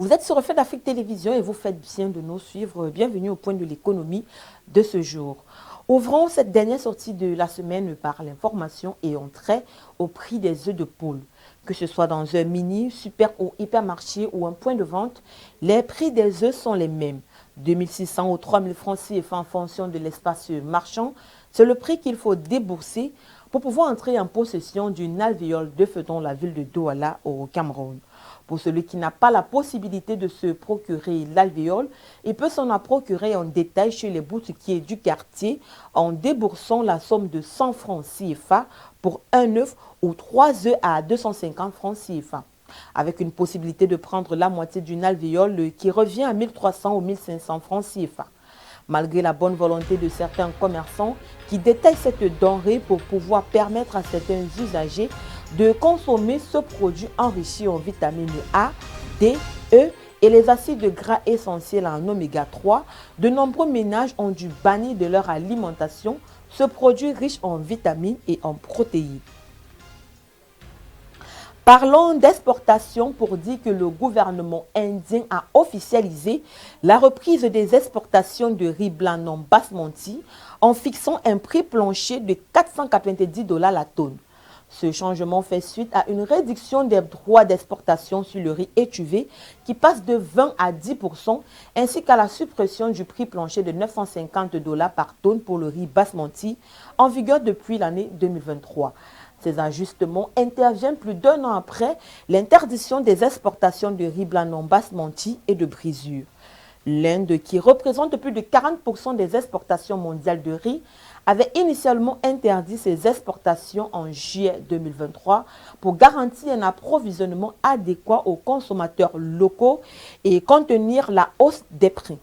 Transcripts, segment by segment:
Vous êtes sur Reflet d'Afrique Télévision et vous faites bien de nous suivre. Bienvenue au point de l'économie de ce jour. Ouvrons cette dernière sortie de la semaine par l'information et on trait au prix des œufs de poule. Que ce soit dans un mini, super ou hypermarché ou un point de vente, les prix des œufs sont les mêmes. 2600 ou 3000 francs CFA en fonction de l'espace marchand, c'est le prix qu'il faut débourser pour pouvoir entrer en possession d'une alvéole d'œufs dans la ville de Douala au Cameroun. Pour celui qui n'a pas la possibilité de se procurer l'alvéole, il peut s'en procurer en détail chez les boutiquiers du quartier en déboursant la somme de 100 francs CFA pour un œuf ou 3 œufs à 250 francs CFA. Avec une possibilité de prendre la moitié d'une alvéole qui revient à 1300 ou 1500 francs CFA. Malgré la bonne volonté de certains commerçants qui détaillent cette denrée pour pouvoir permettre à certains usagers de consommer ce produit enrichi en vitamines A, D, E et les acides gras essentiels en oméga 3, de nombreux ménages ont dû bannir de leur alimentation ce produit riche en vitamines et en protéines. Parlons d'exportation pour dire que le gouvernement indien a officialisé la reprise des exportations de riz blanc non basmati en fixant un prix plancher de 490 $ la tonne. Ce changement fait suite à une réduction des droits d'exportation sur le riz étuvé qui passe de 20 à 10% ainsi qu'à la suppression du prix plancher de 950 $ par tonne pour le riz basmati en vigueur depuis l'année 2023. Ces ajustements interviennent plus d'un an après l'interdiction des exportations de riz blanc non basmati et de brisure. L'Inde, qui représente plus de 40% des exportations mondiales de riz, avait initialement interdit ses exportations en juillet 2023 pour garantir un approvisionnement adéquat aux consommateurs locaux et contenir la hausse des prix.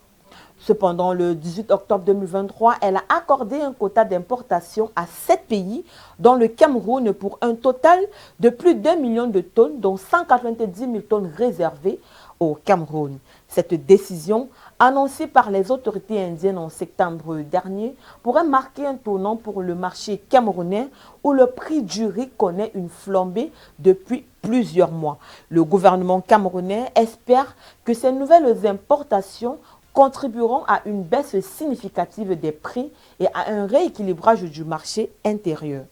Cependant, le 18 octobre 2023, elle a accordé un quota d'importation à 7 pays, dont le Cameroun, pour un total de plus d'1 million de tonnes, dont 190 000 tonnes réservées au Cameroun. Cette décision, annoncée par les autorités indiennes en septembre dernier, pourrait marquer un tournant pour le marché camerounais où le prix du riz connaît une flambée depuis plusieurs mois. Le gouvernement camerounais espère que ces nouvelles importations contribueront à une baisse significative des prix et à un rééquilibrage du marché intérieur.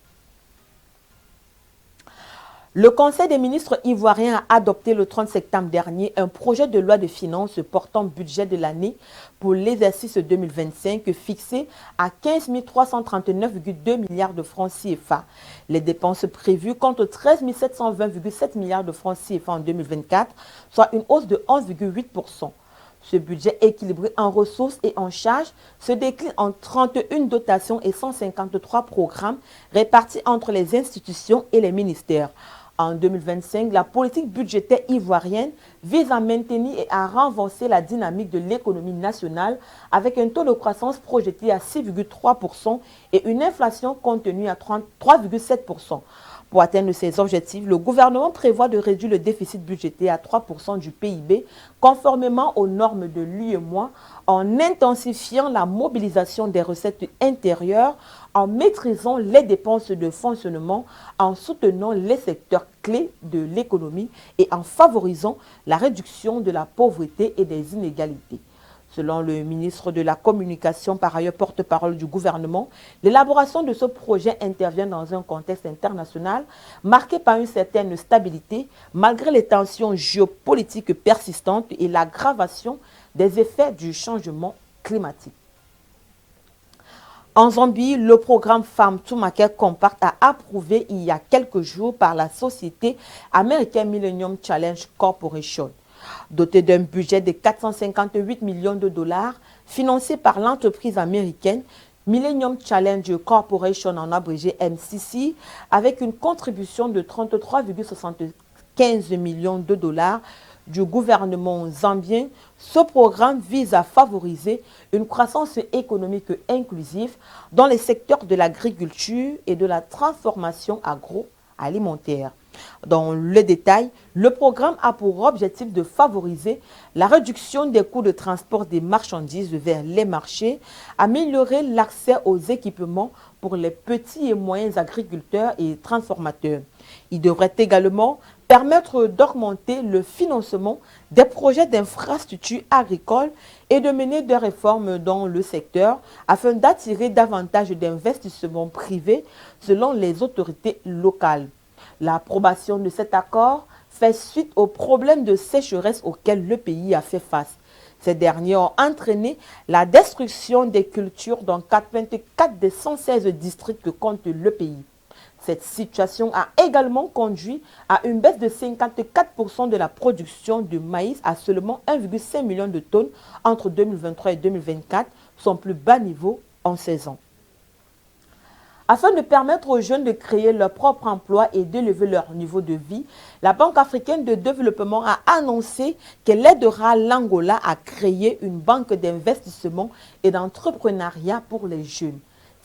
Le Conseil des ministres ivoirien a adopté le 30 septembre dernier un projet de loi de finances portant budget de l'année pour l'exercice 2025 fixé à 15 339,2 milliards de francs CFA. Les dépenses prévues comptent 13 720,7 milliards de francs CFA en 2024, soit une hausse de 11,8%. Ce budget équilibré en ressources et en charges se décline en 31 dotations et 153 programmes répartis entre les institutions et les ministères. En 2025, la politique budgétaire ivoirienne vise à maintenir et à renforcer la dynamique de l'économie nationale avec un taux de croissance projeté à 6,3% et une inflation contenue à 3,7%. Pour atteindre ces objectifs, le gouvernement prévoit de réduire le déficit budgétaire à 3% du PIB, conformément aux normes de l'UEMOA, en intensifiant la mobilisation des recettes intérieures, en maîtrisant les dépenses de fonctionnement, en soutenant les secteurs clés de l'économie et en favorisant la réduction de la pauvreté et des inégalités. Selon le ministre de la Communication, par ailleurs porte-parole du gouvernement, l'élaboration de ce projet intervient dans un contexte international marqué par une certaine stabilité, malgré les tensions géopolitiques persistantes et l'aggravation des effets du changement climatique. En Zambie, le programme Farm to Market Compact a approuvé il y a quelques jours par la société américaine Millennium Challenge Corporation. Doté d'un budget de 458 millions de dollars, financé par l'entreprise américaine Millennium Challenge Corporation, en abrégé MCC, avec une contribution de 33,75 millions de dollars du gouvernement zambien, ce programme vise à favoriser une croissance économique inclusive dans les secteurs de l'agriculture et de la transformation agroalimentaire. Dans le détail, le programme a pour objectif de favoriser la réduction des coûts de transport des marchandises vers les marchés, améliorer l'accès aux équipements pour les petits et moyens agriculteurs et transformateurs. Il devrait également permettre d'augmenter le financement des projets d'infrastructures agricoles et de mener des réformes dans le secteur afin d'attirer davantage d'investissements privés selon les autorités locales. L'approbation de cet accord fait suite aux problèmes de sécheresse auxquels le pays a fait face. Ces derniers ont entraîné la destruction des cultures dans 24 des 116 districts que compte le pays. Cette situation a également conduit à une baisse de 54% de la production de maïs à seulement 1,5 million de tonnes entre 2023 et 2024, son plus bas niveau en 16 ans. Afin de permettre aux jeunes de créer leur propre emploi et d'élever leur niveau de vie, la Banque africaine de développement a annoncé qu'elle aidera l'Angola à créer une banque d'investissement et d'entrepreneuriat pour les jeunes.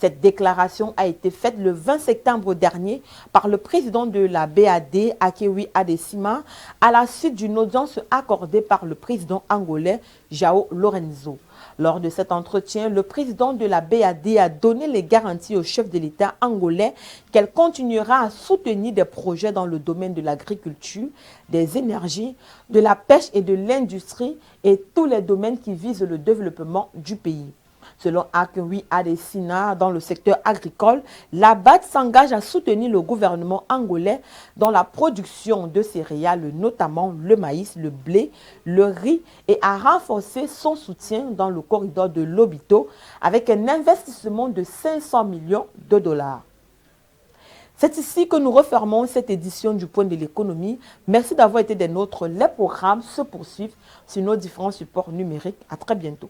Cette déclaration a été faite le 20 septembre dernier par le président de la BAD, Akewi Adesima, à la suite d'une audience accordée par le président angolais, João Lorenzo. Lors de cet entretien, le président de la BAD a donné les garanties au chef de l'État angolais qu'elle continuera à soutenir des projets dans le domaine de l'agriculture, des énergies, de la pêche et de l'industrie et tous les domaines qui visent le développement du pays. Selon Akewi Adesina, dans le secteur agricole, la BAD s'engage à soutenir le gouvernement angolais dans la production de céréales, notamment le maïs, le blé, le riz, et à renforcer son soutien dans le corridor de Lobito avec un investissement de 500 millions de dollars. C'est ici que nous refermons cette édition du Point de l'économie. Merci d'avoir été des nôtres. Les programmes se poursuivent sur nos différents supports numériques. À très bientôt.